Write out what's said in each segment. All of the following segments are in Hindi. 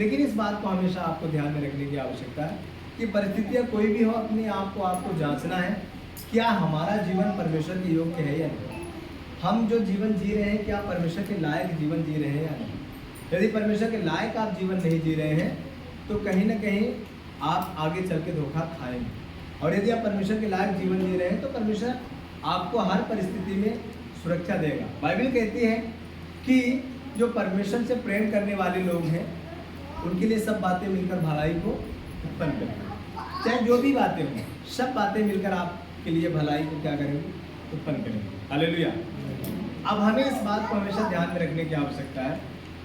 लेकिन इस बात को हमेशा आपको ध्यान में रखने की आवश्यकता है कि परिस्थितियाँ कोई भी हो, अपने आप को आपको जांचना है, क्या हमारा जीवन परमेश्वर के योग्य है या नहीं। हम जो जीवन जी रहे हैं, क्या परमेश्वर के लायक जीवन जी रहे हैं या नहीं। यदि परमेश्वर के लायक आप जीवन नहीं जी रहे हैं तो कहीं ना कहीं आप आगे चल के धोखा खाएंगे। और यदि आप परमेश्वर के लायक जीवन जी रहे हैं तो परमेश्वर आपको हर परिस्थिति में सुरक्षा देगा। बाइबल कहती है कि जो परमेश्वर से प्रेम करने वाले लोग हैं उनके लिए सब बातें मिलकर भलाई को उत्पन्न करेंगी। चाहे जो भी बातें हों, सब बातें मिलकर आपके लिए भलाई को क्या करेंगी, उत्पन्न करेंगे। हालेलुया। अब हमें इस बात को हमेशा ध्यान में रखने की आवश्यकता है।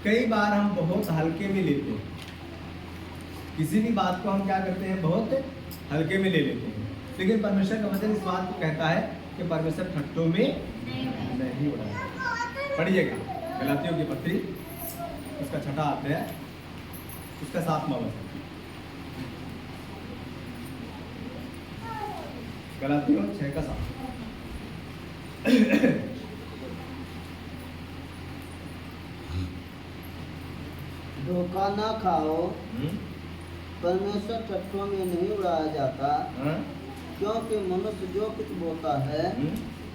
कई बार हम बहुत हल्के में लेते हैं, किसी भी बात को हम क्या करते हैं, बहुत हल्के में ले लेते हैं। लेकिन परमेश्वर का वचन इस बात को कहता है कि परमेश्वर ठट्टों में नहीं उड़ाएगा। पढ़िएगा गलातियों की पत्री उसका 6वां अध्याय उसका 7वां वचन। गलातियों 6:7। धोखा ना खाओ, परमेश्वर ठट्ठों में नहीं उड़ाया जाता, क्योंकि मनुष्य जो कुछ बोता है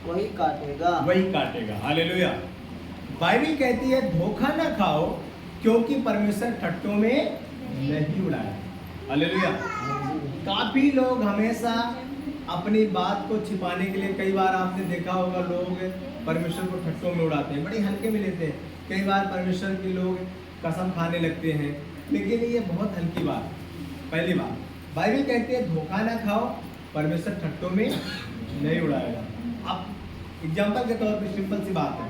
वही काटेगा। हालेलुया। बाइबल कहती है धोखा ना खाओ क्योंकि परमेश्वर ठट्टों में नहीं उड़ाया। हालेलुया। काफी लोग हमेशा अपनी बात को छिपाने के लिए, कई बार आपने देखा होगा लोग परमेश्वर को ठट्टों में उड़ाते हैं, बड़ी हल्के में लेते हैं। कई बार परमेश्वर के लोग कसम खाने लगते हैं, लेकिन ये बहुत हल्की बात। पहली बात, बाइबल कहती है धोखा ना खाओ, परमेश्वर ठट्टों में नहीं उड़ाएगा। अब एग्जाम्पल के तौर पर सिंपल सी बात है,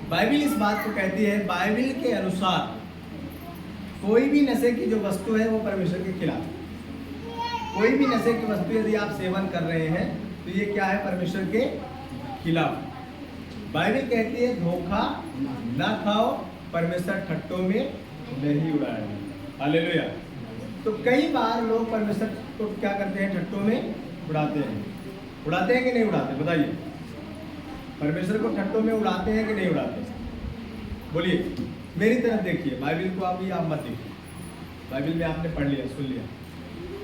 बाइबल इस बात को कहती है, बाइबल के अनुसार कोई भी नशे की जो वस्तु है वो परमेश्वर के खिलाफ। कोई भी नशे की वस्तु यदि आप सेवन कर रहे हैं तो ये क्या है, परमेश्वर के खिलाफ। बाइबल कहती है धोखा ना खाओ, परमेश्वर ठट्टों में नहीं उड़ाएगा। हालेलुया। तो कई बार लोग परमेश्वर को क्या करते हैं, ठट्टों में उड़ाते हैं। उड़ाते हैं कि नहीं उड़ाते, बताइए। परमेश्वर को ठट्टों में उड़ाते हैं कि नहीं उड़ाते, बोलिए। मेरी तरफ देखिए, बाइबल को अभी आप मत देखिए, बाइबल में आपने पढ़ लिया, सुन लिया।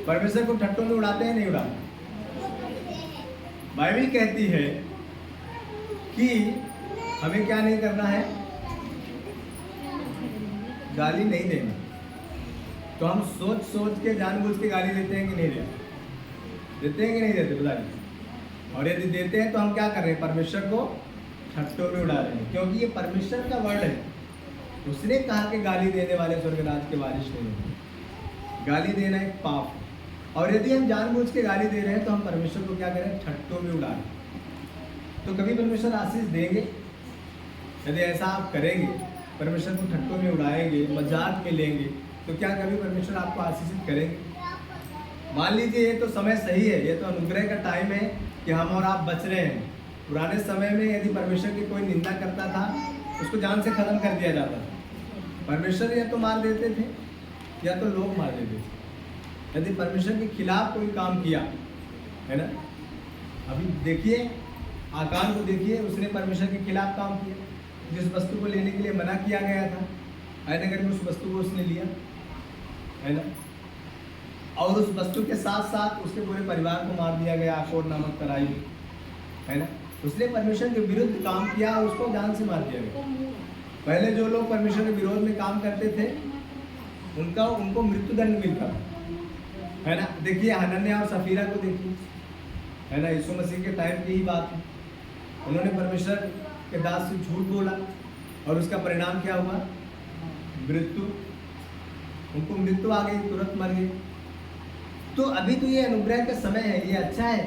परमेश्वर को ठट्टों में उड़ाते हैं नहीं उड़ाते। बाइबल कहती है कि हमें क्या नहीं करना है, गाली नहीं देना। तो हम सोच सोच के जानबूझ के गाली देते हैं कि नहीं देते हैं कि नहीं देते, बताइए। और यदि देते हैं तो हम क्या कर रहे हैं, परमेश्वर को ठट्टों में उड़ा रहे हैं, क्योंकि ये परमेश्वर का वर्ड है। उसने कहा कि गाली देने वाले स्वर्गराज के वारिस नहीं होंगे। गाली देना एक पाप है। और यदि हम जानबूझ के गाली दे रहे हैं तो हम परमेश्वर को क्या करें, ठट्टों में उड़ा रहे हैं। तो कभी परमेश्वर आशीष देंगे? यदि ऐसा आप करेंगे, परमेश्वर को ठट्टों में उड़ाएंगे, मजाक में लेंगे, तो क्या कभी परमेश्वर आपको आशीषित करेंगे? मान लीजिए ये तो समय सही है, ये तो अनुग्रह का टाइम है कि हम और आप बच रहे हैं। पुराने समय में यदि परमेश्वर की कोई निंदा करता था, उसको जान से खत्म कर दिया जाता था। परमेश्वर या तो मार देते थे या तो लोग मार देते थे। यदि परमेश्वर के खिलाफ कोई काम किया है ना, अभी देखिए आकान को देखिए, उसने परमेश्वर के खिलाफ काम किया। जिस वस्तु को लेने के लिए मना किया गया था, नगर में उस वस्तु को उसने लिया, है ना। और उस वस्तु के साथ साथ उसके पूरे परिवार को मार दिया गया, आकोर नामक तराई में, है ना। उसने परमेश्वर के विरुद्ध काम किया, उसको जान से मार दिया गया। पहले जो लोग परमेश्वर के विरोध में काम करते थे उनको मृत्युदंड मिलता था, है ना। देखिए हनन्याह और सफीरा को देखिए, है ना। यीशु मसीह के टाइम की ही बात है। उन्होंने परमेश्वर के दास से झूठ बोला और उसका परिणाम क्या हुआ, मृत्यु। उनको मृत्यु आ गई, तुरंत मर गए। तो अभी तो ये अनुग्रह का समय है, ये अच्छा है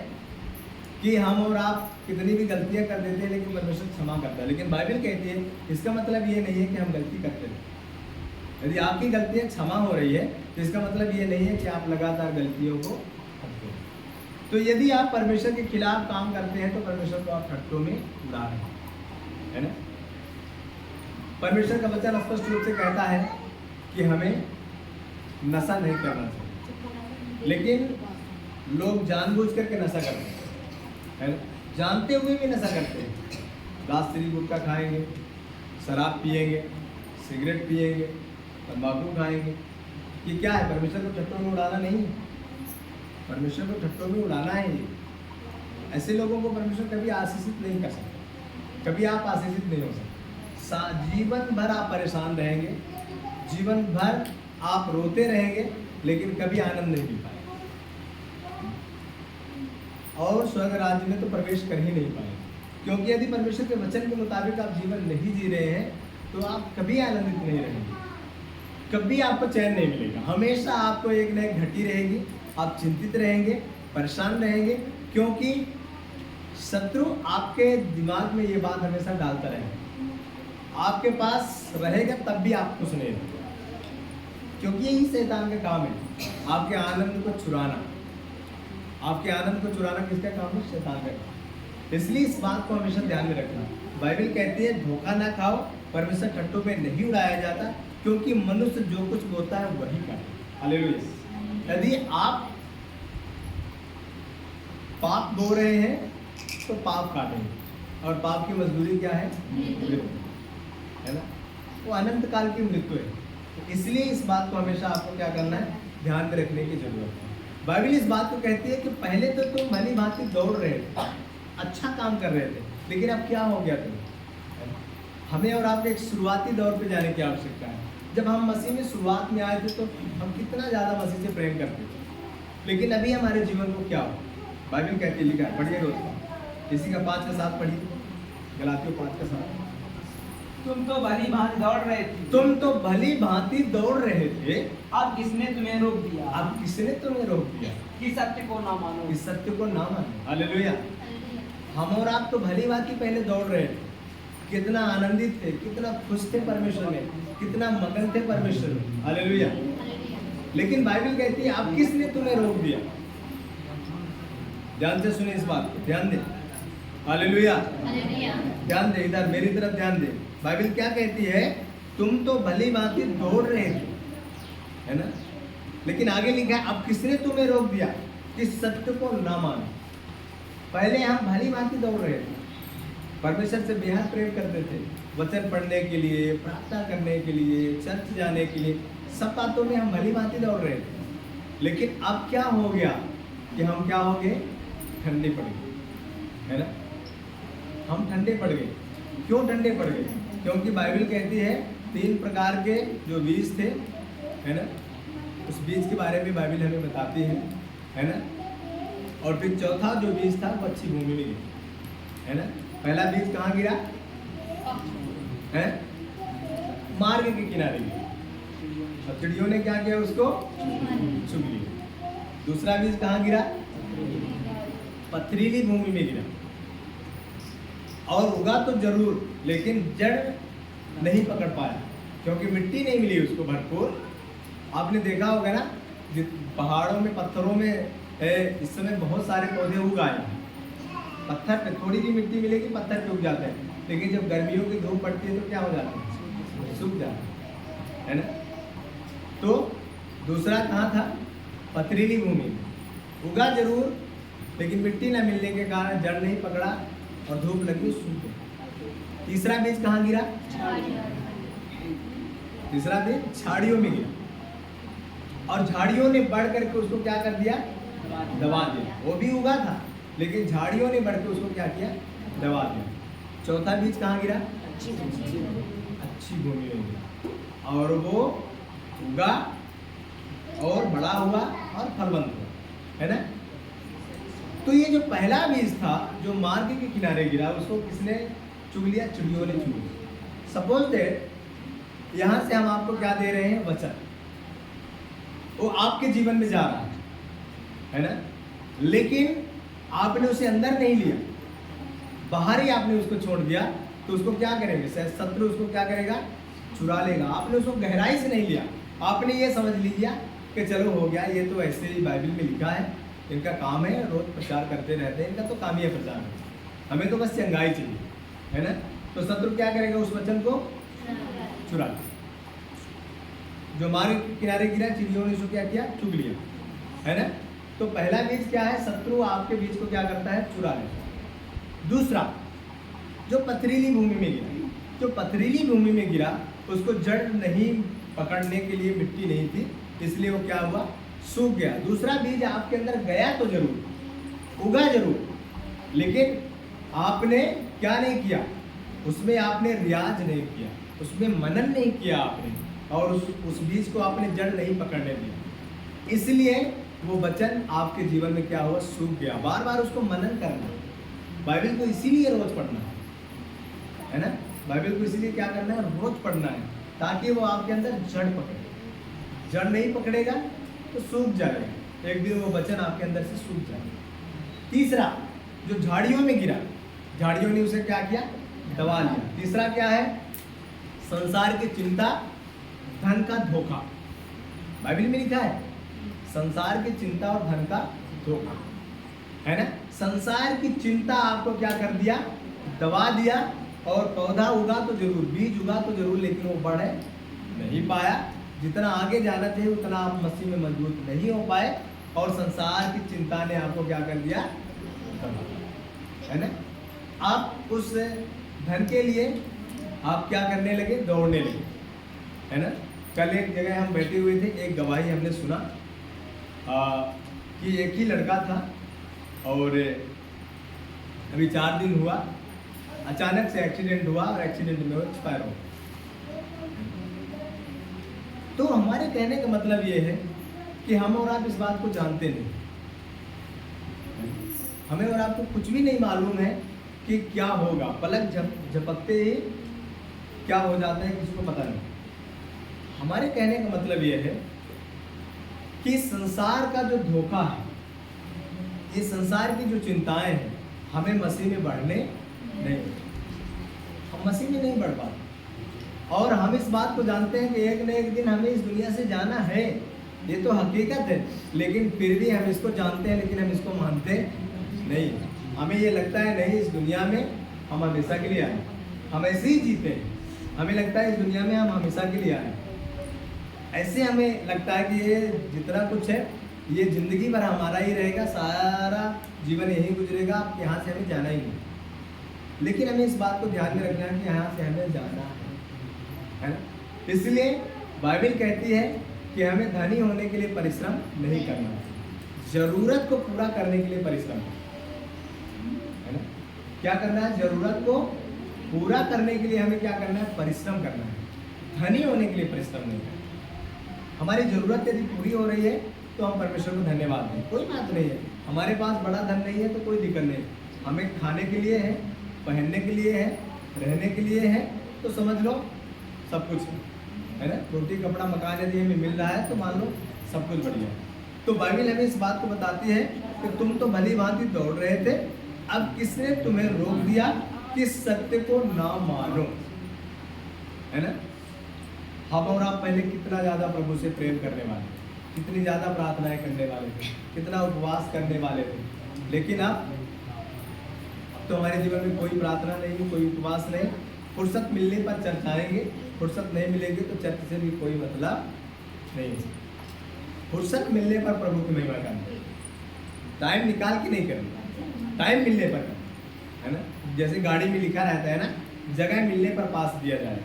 कि हम और आप कितनी भी गलतियां कर देते हैं लेकिन परमेश्वर क्षमा करता है। लेकिन बाइबल कहती है इसका मतलब ये नहीं है कि हम गलती करते हैं। यदि आपकी गलतियां क्षमा हो रही है तो इसका मतलब ये नहीं है कि आप लगातार गलतियों को करते हैं। तो यदि आप परमेश्वर के खिलाफ काम करते हैं तो परमेश्वर को आप ठट्टों में उड़ा रहे हैं, है ना। परमेश्वर का वचन स्पष्ट रूप से कहता है कि हमें नशा नहीं करना चाहिए, लेकिन लोग जानबूझ करके नशा करते हैं, है ना। जानते हुए भी नशा करते हैं। रास्त्री गुटखा खाएंगे, शराब पिएंगे, सिगरेट पिएंगे, तंबाकू खाएंगे, ये क्या है? परमेश्वर को ठट्टों में उड़ाना नहीं, परमेश्वर को ठट्टों में उड़ाना है। ये ऐसे लोगों को परमेश्वर कभी आशीषित नहीं कर सकता, कभी आप आशीषित नहीं हो सकते। जीवन भर आप परेशान रहेंगे, जीवन भर आप रोते रहेंगे, लेकिन कभी आनंद नहीं पा पाएंगे और स्वर्ग राज्य में तो प्रवेश कर ही नहीं पाएंगे। क्योंकि यदि परमेश्वर के वचन के मुताबिक आप जीवन नहीं जी रहे हैं तो आप कभी आनंदित नहीं रहेंगे, कभी आपको चैन नहीं मिलेगा। हमेशा आपको एक न एक घटी रहेगी, आप चिंतित रहेंगे, परेशान रहेंगे, क्योंकि शत्रु आपके दिमाग में ये बात हमेशा डालता रहेगा। आपके पास रहेगा तब भी आप खुश नहीं रहेंगे, क्योंकि यही शैतान का काम है, आपके आनंद को चुराना। आपके आनंद को चुराना किसका काम है? शैतान का काम। इसलिए इस बात को हमेशा ध्यान में रखना। बाइबल कहती है धोखा ना खाओ, परमेश्वर ठट्टों पे नहीं उड़ाया जाता, क्योंकि मनुष्य जो कुछ बोता है वही करे। हालेलुया। यदि आप पाप बो रहे हैं तो पाप काटेंगे, और पाप की मजदूरी क्या है? मृत्यु है ना, वो अनंत काल की मृत्यु है। तो इसलिए इस बात को हमेशा आपको क्या करना है? ध्यान में रखने की जरूरत है। बाइबल इस बात को कहती है कि पहले तो तुम भली भांति दौड़ रहे थे, अच्छा काम कर रहे थे, लेकिन अब क्या हो गया तुम्हें? हमें और आपको एक शुरुआती दौर पे जाने की आवश्यकता है। जब हम मसीह में शुरुआत में आए थे तो हम कितना ज़्यादा मसीह से प्रेम करते थे, लेकिन अभी हमारे जीवन को क्या हो? बाइबल कहती है, लिखा है, पढ़िए दोस्तों, इसी का 5 का 7 पढ़िए, गलातियों 5 का 7। तुम तो भली भांति दौड़ रहे थे, तुम तो भली भांति दौड़ रहे थे, अब किसने तुम्हें रोक दिया? अब किसने तुम्हें रोक दिया कि सत्य को ना मानो? इस सत्य को ना मानो। हालेलुया। हम और आप तो भली भांति पहले दौड़ रहे थे, कितना आनंदित थे, कितना खुश थे परमेश्वर में, कितना मगन थे परमेश्वर में। हालेलुया। लेकिन बाइबल कहती है अब किसने तुम्हें रोक दिया? ध्यान से सुने इस बात को, ध्यान दे। हालेलुया। ध्यान दे, इधर मेरी तरफ ध्यान दे। बाइबल क्या कहती है? तुम तो भली भांति दौड़ रहे थे, है ना, लेकिन आगे लिखा है अब किसने तुम्हें रोक दिया कि सत्य को ना मानो। पहले हम भली भांति दौड़ रहे थे, परमेश्वर से बेहद प्रेम करते थे, वचन पढ़ने के लिए, प्रार्थना करने के लिए, चर्च जाने के लिए, सब बातों में हम भली भांति दौड़ रहे थे। लेकिन अब क्या हो गया कि हम क्या हो गए? ठंडे पड़ गए, है ना, हम ठंडे पड़ गए। क्यों ठंडे पड़ गए? क्योंकि बाइबल कहती है 3 प्रकार के जो बीज थे, है ना, उस बीज के बारे में बाइबल हमें बताती है ना। और फिर चौथा जो बीज था वो अच्छी भूमि में गिरा, है ना। पहला बीज कहाँ गिरा है? मार्ग के किनारे गिरा, और चिड़ियों ने क्या किया? उसको चुग लिया। दूसरा बीज कहाँ गिरा? पथरीली भूमि में गिरा, और उगा तो जरूर, लेकिन जड़ नहीं पकड़ पाया, क्योंकि मिट्टी नहीं मिली उसको भरपूर। आपने देखा होगा ना, पहाड़ों में, पत्थरों में इस समय बहुत सारे पौधे उग आए हैं। पत्थर पे थोड़ी सी मिट्टी मिलेगी, पत्थर पे उग जाते हैं, लेकिन जब गर्मियों की धूप पड़ती है तो क्या हो जाता है? सूख जाता है ना। तो दूसरा कहाँ था? पथरीली भूमि, उगा जरूर, लेकिन मिट्टी न मिलने के कारण जड़ नहीं पकड़ा और धूप लगी, सूख गया। तीसरा बीज कहाँ गिरा? तीसरा बीज झाड़ियों में गिरा, और झाड़ियों ने बढ़ करके उसको क्या कर दिया? दबा दिया। वो भी उगा था, लेकिन झाड़ियों ने बढ़ के उसको क्या किया? दबा दिया। चौथा बीज कहाँ गिरा? अच्छी भूमि में गिरा, और वो उगा और बड़ा हुआ और फलवंत हुआ, है ना। तो ये जो पहला बीज था जो मार्ग के किनारे गिरा, उसको किसने चुग लिया? चिड़ियों ने चुग लिया। सपोज दैट यहाँ से हम आपको क्या दे रहे हैं? वचन, वो आपके जीवन में जा रहा है ना, लेकिन आपने उसे अंदर नहीं लिया, बाहर ही आपने उसको छोड़ दिया, तो उसको क्या करेंगे? शत्रु उसको क्या करेगा? चुरा लेगा। आपने उसको गहराई से नहीं लिया, आपने ये समझ लिया कि चलो हो गया, ये तो ऐसे ही बाइबल में लिखा है, इनका काम है रोज प्रचार करते रहते हैं, इनका तो काम ही है प्रचार, हमें तो बस चंगाई चाहिए, है ना। तो शत्रु क्या करेगा? उस वचन को चुरा लिया। जो मार्ग के किनारे गिरा, चिड़ियों ने उसको क्या किया? चुग लिया, है ना। तो पहला बीज क्या है? शत्रु आपके बीज को क्या करता है? चुरा लेता है। दूसरा, जो पथरीली भूमि में गिरा, जो पथरीली भूमि में गिरा, उसको जड़ नहीं पकड़ने के लिए मिट्टी नहीं थी, इसलिए वो क्या हुआ, सूख गया। दूसरा बीज आपके अंदर गया तो जरूर, उगा जरूर, लेकिन आपने क्या नहीं किया, उसमें आपने रियाज नहीं किया, उसमें मनन नहीं किया आपने, और उस बीज को आपने जड़ नहीं पकड़ने दिया, इसलिए वो वचन आपके जीवन में क्या हुआ, सूख गया। बार बार उसको मनन करना, बाइबल को इसीलिए रोज पढ़ना है ना, बाइबल को इसीलिए क्या करना है, रोज पढ़ना है, ताकि वो आपके अंदर जड़ पकड़े। जड़ नहीं पकड़ेगा तो सूख जाएगा, एक दिन वो वचन आपके अंदर से सूख जाएगा। तीसरा, जो झाड़ियों में गिरा, झाड़ियों ने उसे क्या किया, दबा लिया। तीसरा क्या है, संसार की चिंता, धन का धोखा। बाइबल में लिखा है संसार की चिंता और धन का धोखा, है ना। संसार की चिंता आपको क्या कर दिया, दबा दिया, और पौधा उगा तो जरूर, बीज उगा तो जरूर, लेकिन वो बढ़े नहीं पाया। जितना आगे जाना चाहिए उतना आप मसीह में मजबूत नहीं हो पाए, और संसार की चिंता ने आपको क्या कर दिया, है ना। आप उस धन के लिए आप क्या करने लगे, दौड़ने लगे, है ना। कल एक जगह हम बैठे हुए थे, एक गवाही हमने सुना कि एक ही लड़का था, और अभी 4 दिन हुआ, अचानक से एक्सीडेंट हुआ, और एक्सीडेंट में वो एक्सपायर हो। तो हमारे कहने का मतलब ये है कि हम और आप इस बात को जानते नहीं, हमें और आपको कुछ भी नहीं मालूम है कि क्या होगा, पलक झपकते ही क्या हो जाता है किसी को पता नहीं। हमारे कहने का मतलब ये है कि संसार का जो धोखा है, ये संसार की जो चिंताएं हैं, हमें मसीह में बढ़ने नहीं, हम मसीह में नहीं बढ़ पाते। और हम इस बात को जानते हैं कि एक न एक दिन हमें इस दुनिया से जाना है, ये तो हकीकत है, लेकिन फिर भी हम इसको जानते हैं, लेकिन हम इसको मानते नहीं। हमें ये लगता है नहीं, इस दुनिया में हम हमेशा के लिए आए, हम ऐसे ही जीते हैं, हमें लगता है इस दुनिया में हम हमेशा के लिए आए, ऐसे हमें लगता है कि ये जितना कुछ है ये ज़िंदगी भर हमारा ही रहेगा, सारा जीवन यही गुजरेगा, आप यहाँ से हमें जाना ही नहीं। लेकिन हमें इस बात को ध्यान में रखना है कि यहाँ से हमें जाना है ना। इसलिए बाइबल कहती है कि हमें धनी होने के लिए परिश्रम नहीं करना है, ज़रूरत को पूरा करने के लिए परिश्रम है ना। क्या करना है, ज़रूरत को पूरा करने के लिए हमें क्या करना है, परिश्रम करना है, धनी होने के लिए परिश्रम नहीं करना। हमारी ज़रूरत यदि पूरी हो रही है तो हम परमेश्वर को धन्यवाद दें, कोई बात नहीं है। हमारे पास बड़ा धन नहीं है तो कोई दिक्कत नहीं, हमें खाने के लिए है, पहनने के लिए है, रहने के लिए है, तो समझ लो सब कुछ है ना। रोटी कपड़ा मकान यदि हमें मिल रहा है तो मान लो सब कुछ बढ़िया है। तो बाइबल हमें इस बात को बताती है कि तुम तो भली भांति दौड़ रहे थे, अब किसने तुम्हें रोक दिया कि सत्य को ना मानो, है ना। हम और आप पहले कितना ज़्यादा प्रभु से प्रेम करने वाले, कितनी ज़्यादा प्रार्थनाएं करने वाले थे, कितना उपवास करने वाले थे, लेकिन अब तो हमारे जीवन में कोई प्रार्थना नहीं, कोई उपवास नहीं। फुर्सत मिलने पर चर्च आएंगे, फुर्सत नहीं मिलेगी तो चर्च से भी कोई मतलब नहीं। फुर्सत मिलने पर प्रभु की महिमा करना, टाइम निकाल के नहीं करना, टाइम मिलने पर करना, है ना। जैसे गाड़ी में लिखा रहता है ना, जगह मिलने पर पास दिया जाए,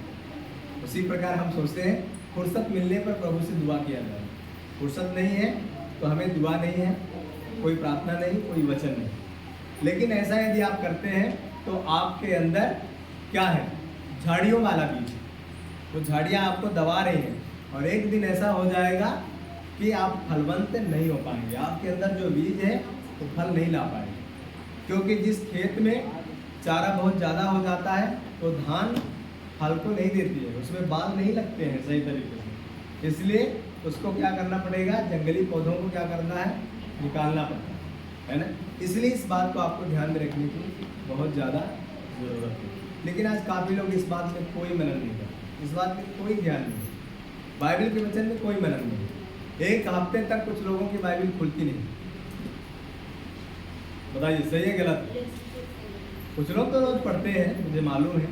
उसी प्रकार हम सोचते हैं फुर्सत मिलने पर प्रभु से दुआ किया जाए। फुर्सत नहीं है तो हमें दुआ नहीं है, कोई प्रार्थना नहीं, कोई वचन नहीं। लेकिन ऐसा यदि आप करते हैं तो आपके अंदर क्या है, झाड़ियों वाला बीज, वो झाड़ियाँ आपको दबा रही हैं, और एक दिन ऐसा हो जाएगा कि आप फलवंत नहीं हो पाएंगे। आपके अंदर जो बीज है वो फल नहीं ला पाएंगे, क्योंकि जिस खेत में चारा बहुत ज़्यादा हो जाता है तो धान फल को नहीं देती है, उसमें बाल नहीं लगते हैं सही तरीके से, इसलिए उसको क्या करना पड़ेगा, जंगली पौधों को क्या करना है, निकालना पड़ता है ना। इसलिए इस बात को आपको ध्यान में रखने की बहुत ज़्यादा ज़रूरत है। लेकिन आज काफ़ी लोग इस बात में कोई मनन नहीं करते, इस बात में कोई ध्यान नहीं, बाइबल के वचन में कोई मनन नहीं। एक हफ्ते तक कुछ लोगों की बाइबल खुलती नहीं, बताइए सही है गलत। कुछ लोग तो रोज पढ़ते हैं, मुझे मालूम है,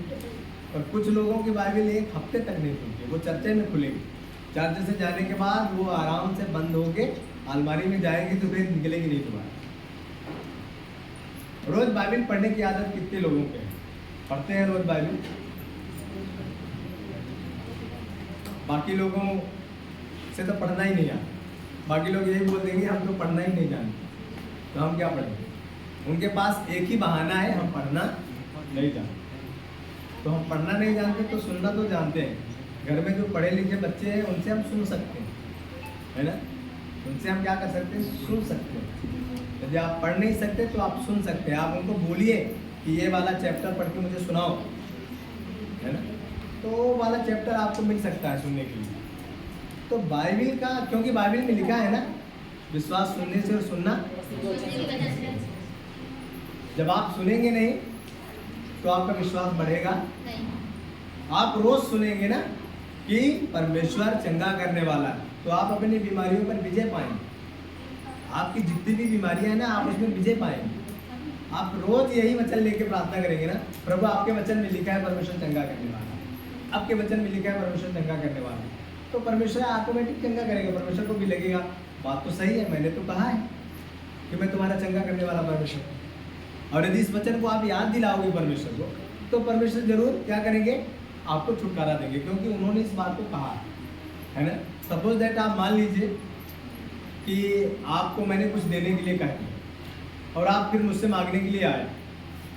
और कुछ लोगों की बाइबल एक हफ्ते तक नहीं खुलती, वो चर्चे में खुलेगी, चर्च से जाने के बाद वो आराम से बंद होके अलमारी में जाएगी तो फिर निकलेगी नहीं दोबारा। रोज बाइबल पढ़ने की आदत कितने लोगों के है, पढ़ते हैं रोज बाइबल। बाकी लोगों उसे तो पढ़ना ही नहीं आता। बाकी लोग यही बोल देंगे हम तो पढ़ना ही नहीं जानते, तो हम क्या पढ़ेंगे? उनके पास एक ही बहाना है, हम पढ़ना नहीं जानते। तो हम पढ़ना नहीं जानते तो सुनना तो जानते हैं। घर में जो पढ़े लिखे बच्चे हैं उनसे हम सुन सकते हैं, है ना? उनसे हम क्या कर सकते हैं? सुन सकते हैं। यदि आप पढ़ नहीं सकते तो आप सुन सकते हैं। आप उनको बोलिए कि ये वाला चैप्टर पढ़ के मुझे सुनाओ, है ना? तो वो वाला चैप्टर आपको मिल सकता है सुनने के लिए। तो बाइबिल का, क्योंकि बाइबिल में लिखा है ना, विश्वास सुनने से और सुनना। जब आप सुनेंगे नहीं तो आपका विश्वास बढ़ेगा। आप रोज सुनेंगे ना कि परमेश्वर चंगा करने वाला है, तो आप अपनी बीमारियों पर विजय पाएंगे। आपकी जितनी भी बीमारियां हैं ना, आप उसमें विजय पाएंगे। आप रोज यही वचन लेके प्रार्थना करेंगे ना, प्रभु आपके वचन में लिखा है परमेश्वर चंगा करने वाला है, आपके वचन में लिखा है परमेश्वर चंगा करने वाला है, तो परमेश्वर ऑटोमेटिक चंगा करेगा। परमेश्वर को भी लगेगा बात तो सही है, मैंने तो कहा है कि मैं तुम्हारा चंगा करने वाला परमेश्वर हूं। और यदि इस वचन को आप याद दिलाओगे परमेश्वर को, तो परमेश्वर जरूर क्या करेंगे? आपको छुटकारा देंगे, क्योंकि उन्होंने इस बात को कहा है ना। सपोज दैट आप मान लीजिए कि आपको मैंने कुछ देने के लिए कह दिया और आप फिर मुझसे मांगने के लिए आए,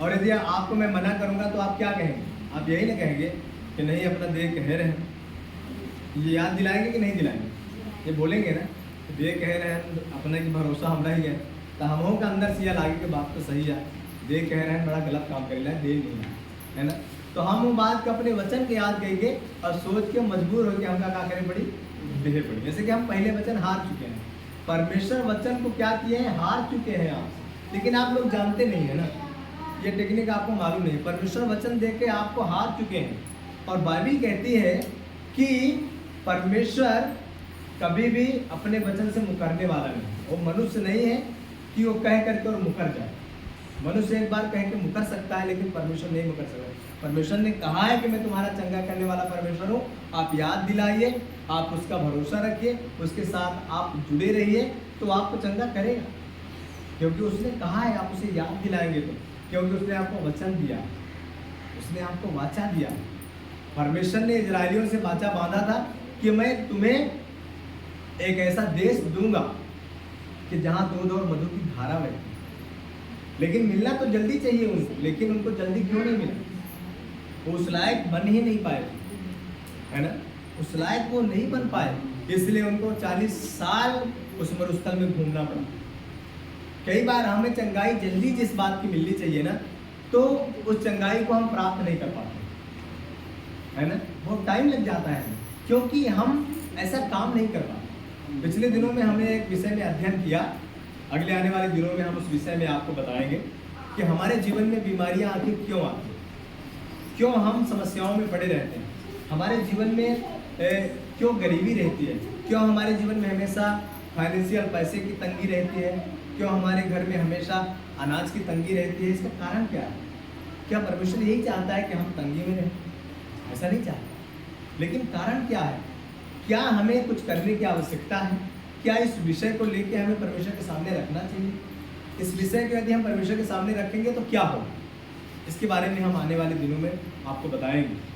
और यदि आपको मैं मना करूंगा तो आप क्या कहेंगे? आप यही ना कहेंगे कि नहीं अपना दे कह रहे हैं। ये याद दिलाएंगे कि नहीं दिलाएंगे? ये बोलेंगे ना, दे कह रहे हैं, अपने की भरोसा हमरा ही है, तो हम का अंदर से यह लागे कि बात तो सही है, दे कह रहे हैं बड़ा गलत काम कर रहा है, दे नहीं है ना। तो हम वो बात को अपने वचन के याद करेंगे और सोच के मजबूर होकर हमका क्या करें पड़ी? देहे पड़ी। जैसे कि हम पहले वचन हार चुके हैं, परमेश्वर वचन को क्या किए हैं? हार चुके हैं आप, लेकिन आप लोग जानते नहीं है ना, ये टेक्निक आपको मालूम नहीं। परमेश्वर वचन दे के आपको हार चुके हैं। और बाइबिल कहती है कि परमेश्वर कभी भी अपने वचन से मुकरने वाला नहीं। वो मनुष्य नहीं है कि वो कह करके और मुकर जाए। मनुष्य एक बार कह के मुकर सकता है, लेकिन परमेश्वर नहीं मुकर सकता। परमेश्वर ने कहा है कि मैं तुम्हारा चंगा करने वाला परमेश्वर हूँ। आप याद दिलाइए, आप उसका भरोसा रखिए, उसके साथ आप जुड़े रहिए, तो आपको चंगा करेगा, क्योंकि उसने कहा है। आप उसे याद दिलाएंगे तो, क्योंकि उसने आपको वचन दिया, उसने आपको वाचा दिया। परमेश्वर ने इजरायलियों से वाचा बांधा था कि मैं तुम्हें एक ऐसा देश दूंगा कि जहां दूध और मधु की धारा बहती। लेकिन मिलना तो जल्दी चाहिए उनको, लेकिन उनको जल्दी क्यों नहीं मिला? वो उस लायक बन ही नहीं पाए, है ना? उस लायक वो नहीं बन पाए, इसलिए उनको 40 साल उस मरुस्थल में घूमना पड़ा। कई बार हमें चंगाई जल्दी जिस बात की मिलनी चाहिए ना, तो उस चंगाई को हम प्राप्त नहीं कर पाते, है ना? बहुत टाइम लग जाता है, क्योंकि हम ऐसा काम नहीं कर पाते। पिछले दिनों में हमने एक विषय में अध्ययन किया, अगले आने वाले दिनों में हम उस विषय में आपको बताएंगे कि हमारे जीवन में बीमारियां आखिर क्यों आती हैं, क्यों हम समस्याओं में पड़े रहते हैं, हमारे जीवन में क्यों गरीबी रहती है, क्यों हमारे जीवन में हमेशा फाइनेंशियल पैसे की तंगी रहती है, क्यों हमारे घर में हमेशा अनाज की तंगी रहती है। इसका कारण क्या है? क्या परमेश्वर यही चाहता है कि हम तंगी में रहें? ऐसा नहीं चाहता। लेकिन कारण क्या है? क्या हमें कुछ करने की आवश्यकता है? क्या इस विषय को लेकर हमें परमेश्वर के सामने रखना चाहिए? इस विषय को यदि हम परमेश्वर के सामने रखेंगे तो क्या होगा? इसके बारे में हम आने वाले दिनों में आपको बताएंगे।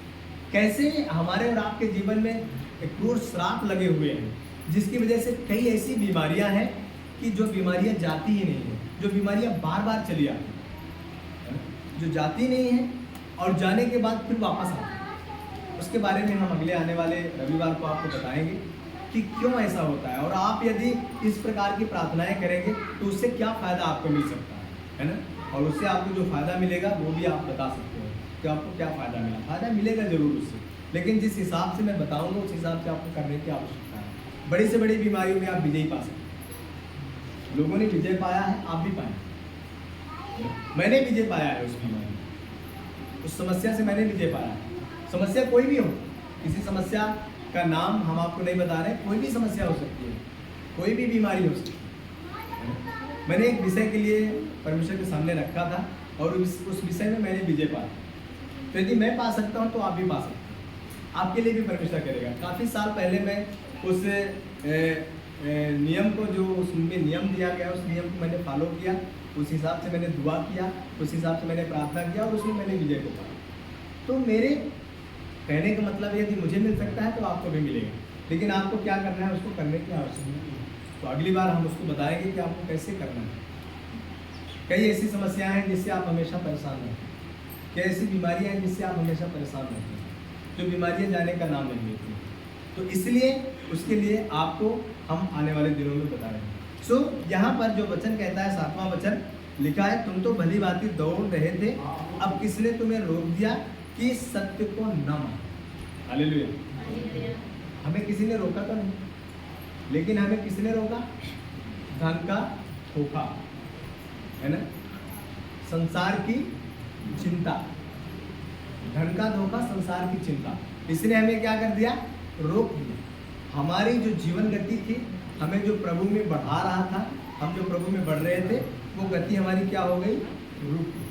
कैसे हमारे और आपके जीवन में एक क्रूर श्राप लगे हुए हैं, जिसकी वजह से कई ऐसी बीमारियां हैं कि जो बीमारियां जाती ही नहीं है, जो बीमारियां बार बार चली आती है, जो जाती नहीं है और जाने के बाद फिर वापस आती है। उसके बारे में हम अगले आने वाले रविवार को आपको बताएंगे कि क्यों ऐसा होता है, और आप यदि इस प्रकार की प्रार्थनाएं करेंगे तो उससे क्या फ़ायदा आपको मिल सकता है ना? और उससे आपको जो फ़ायदा मिलेगा वो भी आप बता सकते हो कि आपको क्या फ़ायदा मिला। फ़ायदा मिलेगा ज़रूर उससे, लेकिन जिस हिसाब से मैं बताऊंगा उस हिसाब से आपको करने की आवश्यकता है। बड़ी से बड़ी बीमारियों में आप विजय पा सकते हैं। लोगों ने विजय पाया है, आप भी पाए। मैंने विजय पाया है उस बीमारी, उस समस्या से मैंने विजय पाया है। समस्या कोई भी हो, किसी समस्या का नाम हम आपको नहीं बता रहे, कोई भी समस्या हो सकती है, कोई भी बीमारी हो सकती है। मैंने एक विषय के लिए परमेश्वर के सामने रखा था और उस विषय में मैंने विजय पाया। तो यदि मैं पा सकता हूँ तो आप भी पा सकते हैं, आपके लिए भी परमेश्वर करेगा। काफ़ी साल पहले मैं उस नियम को, जो उसमें नियम दिया गया उस नियम को मैंने फॉलो किया, उस हिसाब से मैंने दुआ किया, उस हिसाब से मैंने प्रार्थना किया और उसमें मैंने विजय को पाया। तो मेरे कहने का मतलब यदि मुझे मिल सकता है तो आपको भी मिलेगा। लेकिन आपको क्या करना है, उसको करने की आवश्यकता नहीं है। तो अगली बार हम उसको बताएंगे कि आपको कैसे करना है। कई ऐसी समस्याएं हैं जिससे आप हमेशा परेशान रहते हैं, कई ऐसी बीमारियां हैं जिससे आप हमेशा परेशान रहते हैं, जो बीमारियां जाने का नाम नहीं लेती। तो इसलिए उसके लिए आपको हम आने वाले दिनों में बता रहे हैं। सो यहाँ पर जो वचन कहता है, 7वां वचन लिखा है, तुम तो भली भांति दौड़ रहे थे, अब किसने तुम्हें रोक दिया कि सत्य को न मानो। हालेलुया। हमें किसी ने रोका तो नहीं, लेकिन हमें किसने रोका? धन का धोखा, है ना, संसार की चिंता, धन का धोखा, संसार की चिंता, इसने हमें क्या कर दिया? रोक दिया। हमारी जो जीवन गति थी, हमें जो प्रभु में बढ़ा रहा था, हम जो प्रभु में बढ़ रहे थे, वो गति हमारी क्या हो गई? रुक गई,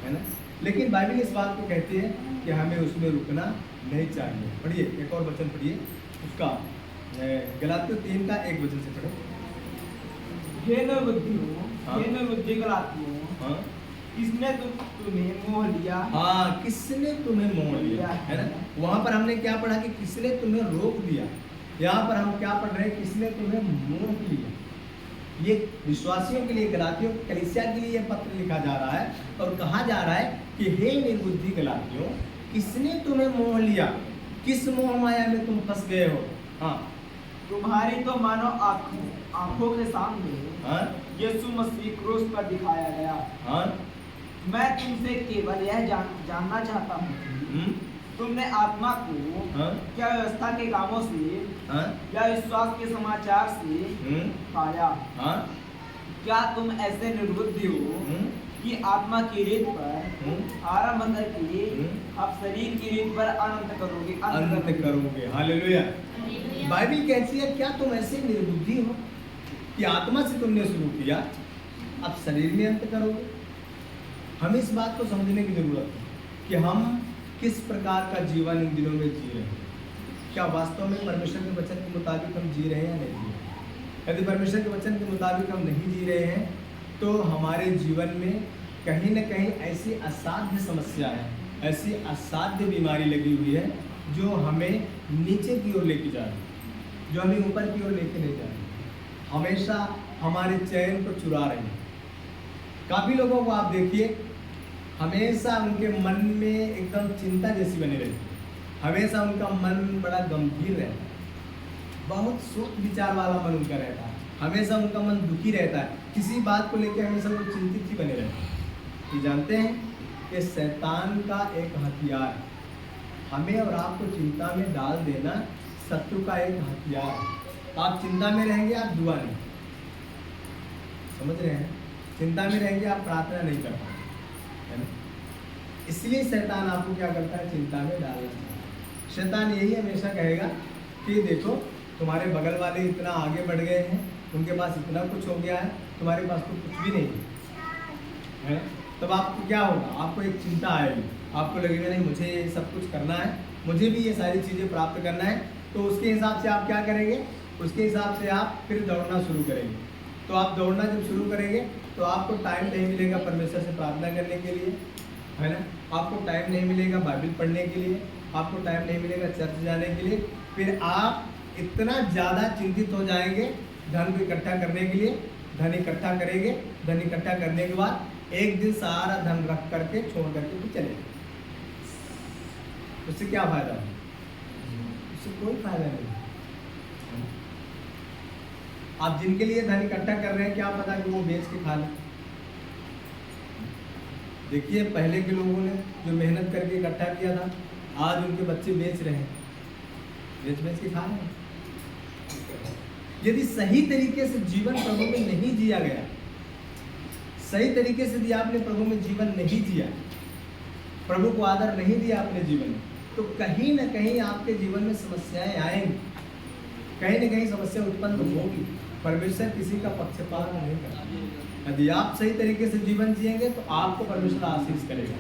है ना। लेकिन बाइबल इस बात को कहती है कि हमें उसमें रुकना नहीं चाहिए। पढ़िए, एक और वचन पढ़िए उसका, गलातियों 3 का 1 वचन से पढ़ो। हे निर्बुद्धियों, हाँ। हे निर्बुद्धि गलातियों, हाँ किसने तुम्हें मोह लिया? हाँ, किसने तुम्हें मोह लिया, है ना। वहां पर हमने क्या पढ़ा कि किसने तुम्हें रोक दिया। यहाँ पर हम क्या पढ़ रहे हैं? किसने तुम्हें मोह लिया। ये विश्वासियों के लिए, गलातियों कलीसिया के लिए ये पत्र लिखा जा रहा है और कहा जा रहा है कि हे निर्बुद्धि गलातियों, किसने तुम्हें मोह लिया? किस मोह माया में तुम फंस गए हो? हाँ, तुम्हारी तो मानो आंखों के सामने हाँ, यीशु मसीह क्रूस पर दिखाया गया। हाँ, मैं तुमसे केवल यह जानना चाहता हूँ कि तुमने आत्मा को हाँ, क्या व्यवस्था के कामों से हाँ, या विश्वास के समाचार से पाया? हाँ, क्या तुम ऐसे निर्बुद्धि हो कि आत्मा की रीत पर आरंभ करके अब शरीर की रीत पर अनंत करोगे? अंत करोगे। हालेलुया। बाइबल कहती है, क्या तुम ऐसे निर्बुद्धि हो कि आत्मा से तुमने शुरू किया, अब शरीर में अंत करोगे? हमें इस बात को समझने की जरूरत है कि हम किस प्रकार का जीवन इन दिनों में जी रहे हैं। क्या वास्तव में परमेश्वर के वचन के मुताबिक हम जी रहे हैं या नहीं जी रहे हैं? यदि परमेश्वर के वचन के मुताबिक हम नहीं जी रहे हैं, तो हमारे जीवन में कहीं न कहीं ऐसी असाध्य समस्या है, ऐसी असाध्य बीमारी लगी हुई है जो हमें नीचे की ओर लेके जा रही है, जो हमें ऊपर की ओर लेके नहीं जा रही, हमेशा हमारे चैन को चुरा रही है। काफ़ी लोगों को आप देखिए, हमेशा उनके मन में एकदम चिंता जैसी बनी रहती है, हमेशा उनका मन बड़ा गंभीर रहता है, बहुत सोच विचार वाला मन उनका रहता है, हमेशा उनका मन दुखी रहता है, किसी बात को लेकर हमेशा वो चिंतित ही बने रहते हैं। ये जानते हैं कि शैतान का एक हथियार, हमें और आपको चिंता में डाल देना शत्रु का एक हथियार है। आप चिंता में रहेंगे, आप दुआ नहीं, समझ रहे हैं? चिंता में रहेंगे, आप प्रार्थना नहीं कर पाएंगे, है ना। इसलिए शैतान आपको क्या करता है? चिंता में डालना चाहता है। शैतान यही हमेशा कहेगा कि देखो तुम्हारे बगल वाले इतना आगे बढ़ गए हैं, उनके पास इतना कुछ हो गया है, तुम्हारे पास तो कुछ भी नहीं है। तब आपको क्या होगा? आपको एक चिंता आएगी, आपको लगेगा नहीं मुझे ये सब कुछ करना है, मुझे भी ये सारी चीज़ें प्राप्त करना है। तो उसके हिसाब से आप क्या करेंगे? उसके हिसाब से आप फिर दौड़ना शुरू करेंगे। तो आप दौड़ना जब शुरू करेंगे तो आपको टाइम नहीं मिलेगा परमेश्वर से प्रार्थना करने के लिए, है ना। आपको टाइम नहीं मिलेगा बाइबल पढ़ने के लिए, आपको टाइम नहीं मिलेगा चर्च जाने के लिए। फिर आप इतना ज़्यादा चिंतित हो जाएंगे धन को इकट्ठा करने के लिए। धन इकट्ठा करेंगे, धन इकट्ठा करने के बाद एक दिन सारा धन रख करके छोड़ करके भी चले, उससे क्या फायदा है? उससे कोई फायदा नहीं। आप जिनके लिए धन इकट्ठा कर रहे हैं, क्या पता कि वो बेच के खा लें। देखिए पहले के लोगों ने जो मेहनत करके इकट्ठा किया था, आज उनके बच्चे बेच रहे हैं, बेच के खा रहे हैं। यदि सही तरीके से जीवन प्रभु में नहीं जिया गया, सही तरीके से यदि आपने प्रभु में जीवन नहीं जिया, प्रभु को आदर नहीं दिया अपने जीवन में, तो कहीं ना कहीं आपके जीवन में समस्याएं आएंगी, कहीं ना कहीं समस्या उत्पन्न होगी। परमेश्वर किसी का पक्षपात नहीं करता। यदि आप सही तरीके से जीवन जिएंगे तो आपको परमेश्वर आशीष करेगा,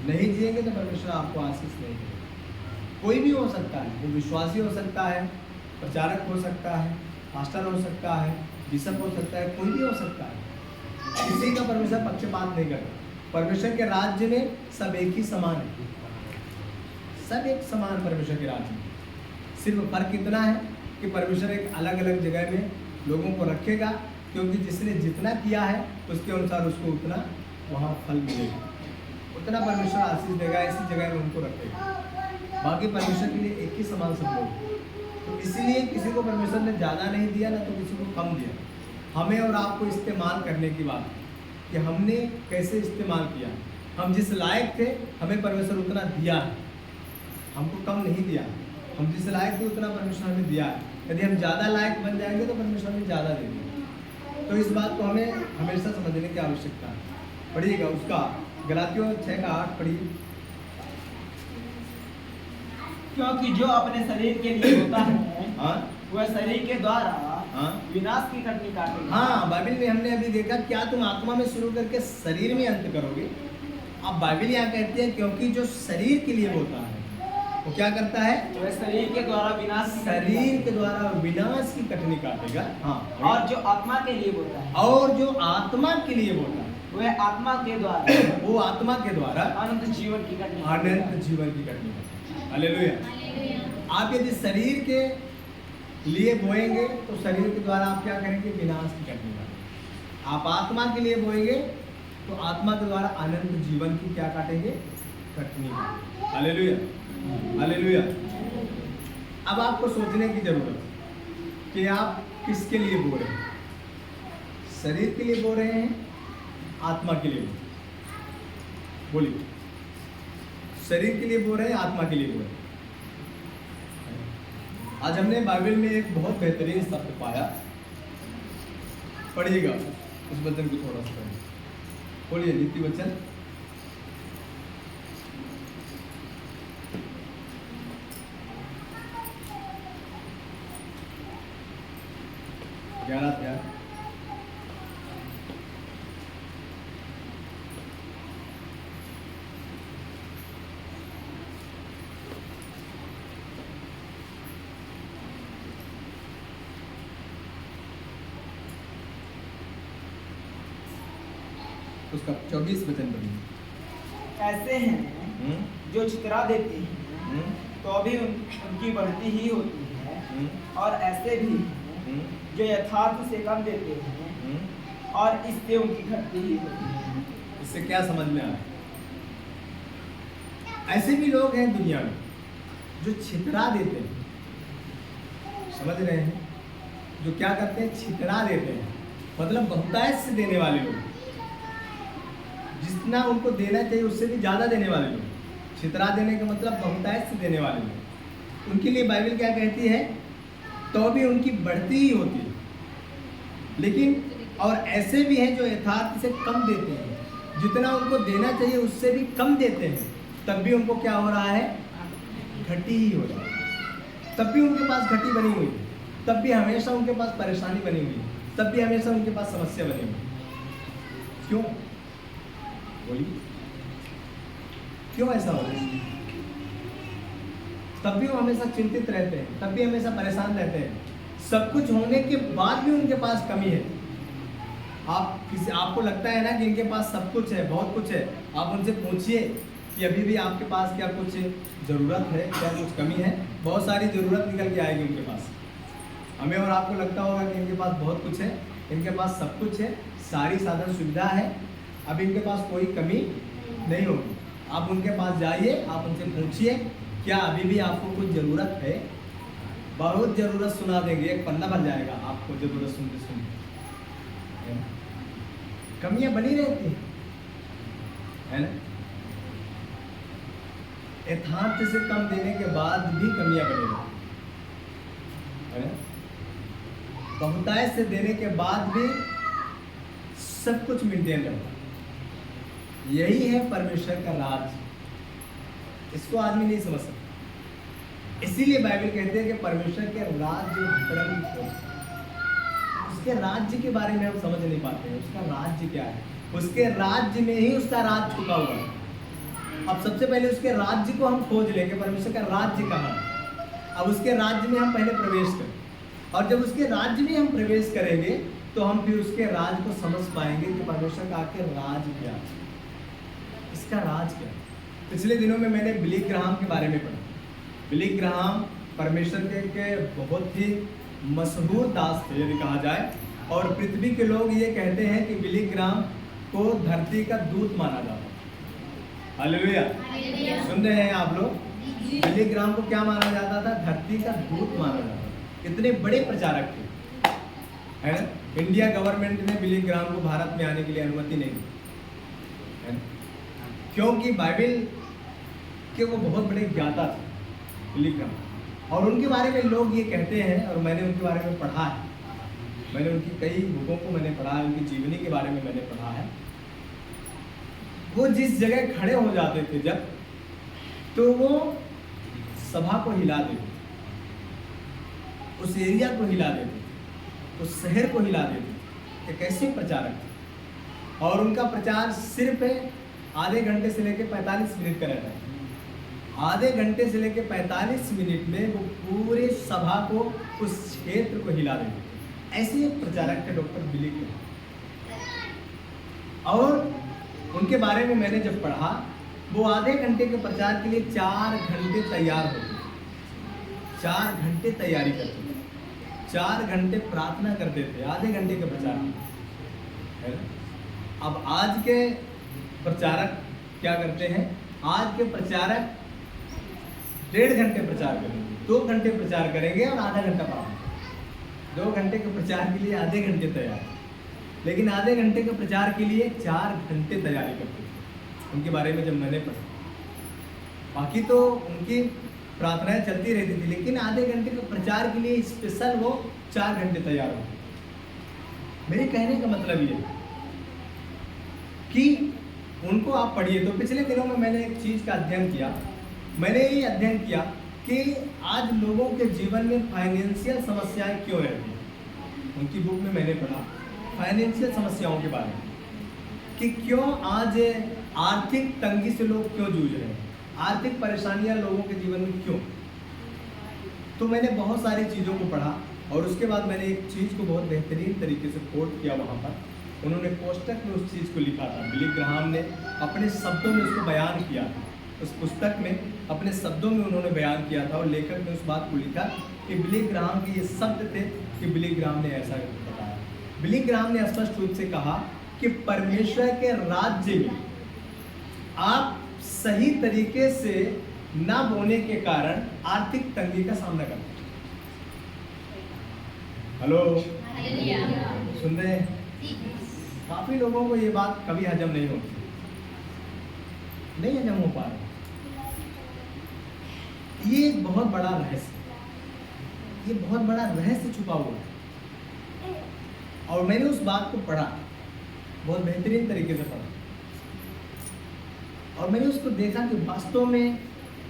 नहीं जिएंगे तो परमेश्वर आपको आशीष नहीं करेगा। कोई भी हो सकता है, वो विश्वासी हो सकता है, प्रचारक हो सकता है, पास्टर हो सकता है, बिशप हो सकता है, कोई भी हो सकता है। किसी का परमेश्वर पक्षपात नहीं करता। परमेश्वर के राज्य में सब एक ही समान है, सब एक समान। परमेश्वर के राज्य में सिर्फ फर्क इतना है कि परमेश्वर एक अलग अलग जगह में लोगों को रखेगा, क्योंकि जिसने जितना किया है उसके अनुसार उसको उतना वहाँ फल मिलेगा, उतना परमेश्वर आशीष देगा, ऐसी जगह में उनको रखेगा। बाकी परमेश्वर के लिए एक ही समान सब लोग, तो इसीलिए किसी को परमेश्वर ने ज़्यादा नहीं दिया ना तो किसी को कम दिया। हमें और आपको इस्तेमाल करने की बात कि हमने कैसे इस्तेमाल किया। हम जिस लायक थे हमें परमेश्वर उतना दिया है, हमको कम नहीं दिया। हम जिस लायक थे उतना परमेश्वर हमें दिया है। यदि हम ज़्यादा लायक बन जाएंगे तो परमेश्वर हमें ज़्यादा देंगे। तो इस बात को हमें हमेशा समझने की आवश्यकता है। पढ़िएगा उसका गलातियों 6:8 पढ़िए। क्योंकि जो अपने शरीर के लिए होता है हाँ वह शरीर के द्वारा हाँ विनाश की कटनी काटेगा। हाँ, बाइबल में हमने अभी देखा, क्या तुम आत्मा में शुरू करके शरीर में अंत करोगे। अब बाइबल यहाँ कहते हैं क्योंकि जो शरीर के लिए होता है वो क्या करता है, वह शरीर के द्वारा विनाश की कटनी शरीर के द्वारा विनाश की कटनी काटेगा। हाँ, और जो आत्मा के लिए होता है और जो आत्मा के लिए होता है वह आत्मा के द्वारा वो आत्मा के द्वारा अनंत जीवन की कटनी अनंत जीवन की कटनी काटेगा। हालेलुया। आप यदि शरीर के लिए बोएंगे तो शरीर के द्वारा आप क्या करेंगे, विनाश की कटनी काटेंगे। आप आत्मा के लिए बोएंगे तो आत्मा के द्वारा अनंत जीवन की क्या काटेंगे, कटनी काटेंगे। Hallelujah, hallelujah. अब आपको सोचने की जरूरत है कि आप किसके लिए बो रहे हैं, शरीर के लिए बो रहे हैं, आत्मा के लिए बोलिए। शरीर के लिए बोल रहे हैं, आत्मा के लिए बोल रहे हैं। आज हमने बाइबल में एक बहुत बेहतरीन शब्द पाया, पढ़िएगा उस वचन को थोड़ा सा बोलिए। नीति वचन 11 अध्याय उसका 24 वचन पढ़िए। ऐसे हैं जो चितरा देते हैं तो भी उनकी बढ़ती ही होती है, और ऐसे भी हैं जो यथार्थ से कम देते हैं और इससे उनकी घटती ही होती है। इससे क्या समझ में आया, ऐसे भी लोग हैं दुनिया में जो छितरा देते हैं, समझ रहे हैं, जो क्या करते हैं, छितरा देते हैं, मतलब बहुतायत से देने वाले लोग, जितना उनको देना चाहिए उससे भी ज़्यादा देने वाले लोग। छितरा देने का मतलब बहुतायत से देने वाले लोग, उनके लिए बाइबल क्या कहती है, तो भी उनकी बढ़ती ही होती है। लेकिन और ऐसे भी हैं जो यथार्थ से कम देते हैं, जितना उनको देना चाहिए उससे भी कम देते हैं, तब भी उनको क्या हो रहा है, घटी ही हो रहा है। तब भी उनके पास घटी बनी हुई है, तब भी हमेशा उनके पास परेशानी बनी हुई है, तब भी हमेशा उनके पास समस्या बनी हुई है। क्यों बोलिए, क्यों ऐसा हो रहा है? तब भी वो हमेशा चिंतित रहते हैं, तब भी हमेशा परेशान रहते हैं, सब कुछ होने के बाद भी उनके पास कमी है। आपको लगता है ना कि इनके पास सब कुछ है, बहुत कुछ है, आप उनसे पूछिए कि अभी भी आपके पास क्या कुछ ज़रूरत है, क्या कुछ कमी है। बहुत सारी ज़रूरत निकल के आएगी उनके पास। हमें और आपको लगता होगा कि इनके पास बहुत कुछ है, इनके पास सब कुछ है, सारी साधन सुविधा है, अब इनके पास कोई कमी नहीं होगी। आप उनके पास जाइए, आप उनसे पूछिए क्या अभी भी आपको कुछ ज़रूरत है, बहुत ज़रूरत सुना देंगे, एक पन्ना बन जाएगा आपको ज़रूरत सुनते सुनते। कमियां बनी रहती है ना, यथार्थ से कम देने के बाद भी कमियां बनी रहती है ना, बहुतायत से देने के बाद भी सब कुछ मेंटेन रहता है। यही है परमेश्वर का राज, इसको आदमी नहीं समझ सकता। इसीलिए बाइबल कहते हैं कि परमेश्वर के राज्य धर्म को, उसके राज्य के बारे में हम समझ नहीं पाते हैं। उसका राज्य क्या है, उसके राज्य में ही उसका राज छुपा हुआ है। अब सबसे पहले उसके राज्य को हम खोज लेंगे, परमेश्वर का राज्य कहाँ है। अब उसके राज्य में हम पहले प्रवेश करें, और जब उसके राज्य में हम प्रवेश करेंगे तो हम फिर उसके राज को समझ पाएंगे कि परमेश्वर का आखिर राज क्या है, इसका राज क्या है। पिछले दिनों में मैंने बिली ग्राहम के बारे में पढ़ा। बिली ग्राहम परमेश्वर के बहुत ही मशहूर दास थे यदि कहा जाए, और पृथ्वी के लोग ये कहते हैं कि बिली ग्राम को धरती का दूत माना जाता है। हालेलुया, सुन रहे हैं आप लोग? बिली ग्राम को क्या माना जाता था? धरती का दूत माना जाता था। इतने बड़े प्रचारक थे, है ना। इंडिया गवर्नमेंट ने बिली ग्राम को भारत में आने के लिए अनुमति नहीं दी, है ना, क्योंकि बाइबल के वो बहुत बड़े ज्ञाता थे बिली ग्राम, और उनके बारे में लोग ये कहते हैं, और मैंने उनके बारे में पढ़ा है, मैंने उनकी कई बुकों को मैंने पढ़ा है, उनकी जीवनी के बारे में मैंने पढ़ा है। वो जिस जगह खड़े हो जाते थे जब, तो वो सभा को हिला देते, उस एरिया को हिला देते, उस शहर को हिला देते। एक ऐसे प्रचारक थे, और उनका प्रचार सिर्फ आधे घंटे से लेकर 45 मिनट का रहता है। आधे घंटे से लेकर 45 मिनट में वो पूरे सभा को, उस क्षेत्र को हिला देते। ऐसे प्रचारक थे डॉक्टर बिली ग्राम। और उनके बारे में मैंने जब पढ़ा, वो आधे घंटे के प्रचार के लिए 4 घंटे तैयार होते थे, 4 घंटे तैयारी करते थे, 4 घंटे प्रार्थना करते थे आधे घंटे के प्रचार में, है ना। अब आज के प्रचारक क्या करते हैं? आज के प्रचारक 1.5 घंटे प्रचार करेंगे, 2 घंटे प्रचार करेंगे और आधा घंटा प्रार्थना। 2 घंटे के प्रचार के लिए आधे घंटे तैयार, लेकिन आधे घंटे के प्रचार के लिए 4 घंटे तैयारी करते थे। उनके बारे में जब मैंने पढ़ा, बाकी तो उनकी प्रार्थनाएं चलती रहती थी, लेकिन आधे घंटे के प्रचार के लिए स्पेशल वो 4 घंटे तैयार होते। मेरे कहने का मतलब ये कि उनको आप पढ़िए। तो पिछले दिनों में मैंने एक चीज़ का अध्ययन किया। मैंने ये अध्ययन किया कि आज लोगों के जीवन में फाइनेंशियल समस्याएं क्यों रहती हैं। उनकी बुक में मैंने पढ़ा फाइनेंशियल समस्याओं के बारे में, कि क्यों आज आर्थिक तंगी से लोग क्यों जूझ रहे हैं, आर्थिक परेशानियां लोगों के जीवन में क्यों। तो मैंने बहुत सारी चीज़ों को पढ़ा, और उसके बाद मैंने एक चीज़ को बहुत बेहतरीन तरीके से कोट किया। वहाँ पर उन्होंने कोष्टक में उस चीज़ को लिखा था। बिली ग्राहम ने अपने शब्दों में उसको बयान किया था। उस पुस्तक में अपने शब्दों में उन्होंने बयान किया था, और लेखक ने उस बात को लिखा कि बिली ग्राहम के ये शब्द थे कि बिली ग्राहम ने ऐसा बताया। बिली ग्राहम ने स्पष्ट रूप से कहा कि परमेश्वर के राज्य में आप सही तरीके से ना बोने के कारण आर्थिक तंगी का सामना करते हैं। हेलो, सुन रहे हैं? काफी लोगों को ये बात कभी हजम नहीं होती, नहीं हजम हो पा रहा। ये एक बहुत बड़ा रहस्य, ये बहुत बड़ा रहस्य छुपा हुआ है। और मैंने उस बात को पढ़ा, बहुत बेहतरीन तरीके से पढ़ा, और मैंने उसको देखा कि वास्तव में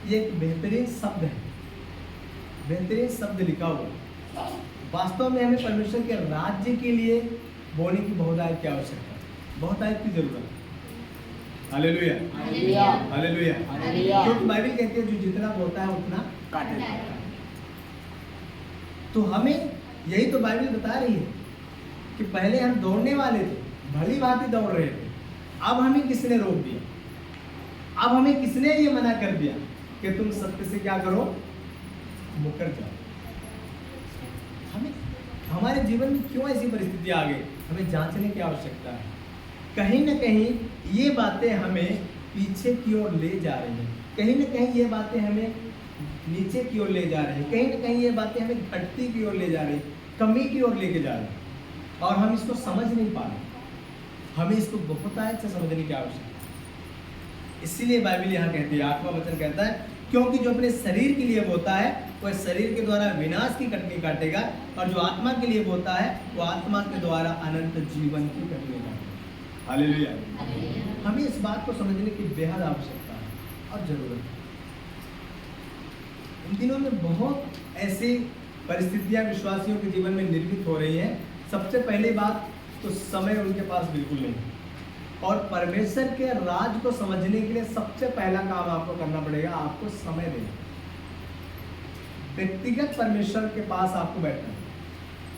ये एक बेहतरीन शब्द है, बेहतरीन शब्द लिखा हुआ। वास्तव में हमें परमेश्वर के राज्य के लिए बोने की बहुतायत की आवश्यकता है, बहुतायत की जरूरत है। हालेलुया, हालेलुया, क्योंकि बाइबल कहती है जो जितना बोलता है उतना काटेगा। तो हमें यही तो बाइबल बता रही है कि पहले हम दौड़ने वाले थे, भली भांति दौड़ रहे थे, अब हमें किसने रोक दिया? अब हमें किसने ये मना कर दिया कि तुम सत्य से क्या करो, मुकर जाओ? हमें हमारे जीवन में क्यों ऐसी परिस्थिति आ गई? हमें जांचने की आवश्यकता है। कहीं न कहीं ये बातें हमें पीछे की ओर ले जा रही हैं, कहीं न कहीं ये बातें हमें नीचे की ओर ले जा रही हैं, कहीं न कहीं ये बातें हमें घटती की ओर ले जा रही, कमी की ओर लेके जा रही, और हम इसको समझ नहीं पा रहे। हमें इसको बहुत आयत से समझने की आवश्यकता है। इसीलिए बाइबल यहाँ कहती है, आत्मा वचन कहता है, क्योंकि जो अपने शरीर के लिए बोता है वह शरीर के द्वारा विनाश की कटनी काटेगा, और जो आत्मा के लिए बोता है वो आत्मा के द्वारा अनंत जीवन की कटनी काटेगा। हालेलुया। हमें इस बात को समझने की बेहद आवश्यकता है और जरूरत है। इन दिनों में बहुत ऐसी परिस्थितियां विश्वासियों के जीवन में निर्मित हो रही हैं। सबसे पहली बात तो समय उनके पास बिल्कुल नहीं, और परमेश्वर के राज को समझने के लिए सबसे पहला काम आपको करना पड़ेगा, आपको समय देना। व्यक्तिगत परमेश्वर के पास आपको बैठना,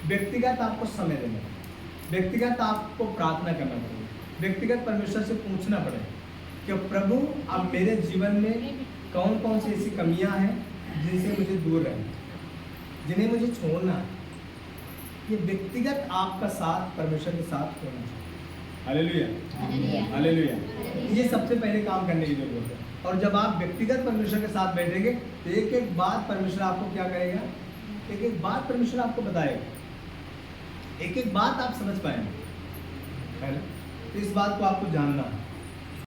व्यक्तिगत आपको समय देना, व्यक्तिगत आपको प्रार्थना करना पड़ेगा, व्यक्तिगत परमेश्वर से पूछना पड़ेगा कि प्रभु अब मेरे जीवन में कौन कौन सी ऐसी कमियां हैं जिनसे मुझे दूर रहना, जिन्हें मुझे छोड़ना है। ये व्यक्तिगत आपका साथ परमेश्वर के साथ होना चाहिए। Hallelujah, hallelujah. ये सबसे पहले काम करने की जरूरत है। और जब आप व्यक्तिगत परमेश्वर के साथ बैठेंगे तो एक एक बात परमेश्वर आपको क्या करेगा, एक एक बात परमेश्वर आपको बताएगा, एक एक बात आप समझ पाएंगे। है ना? तो इस बात को आपको जानना है।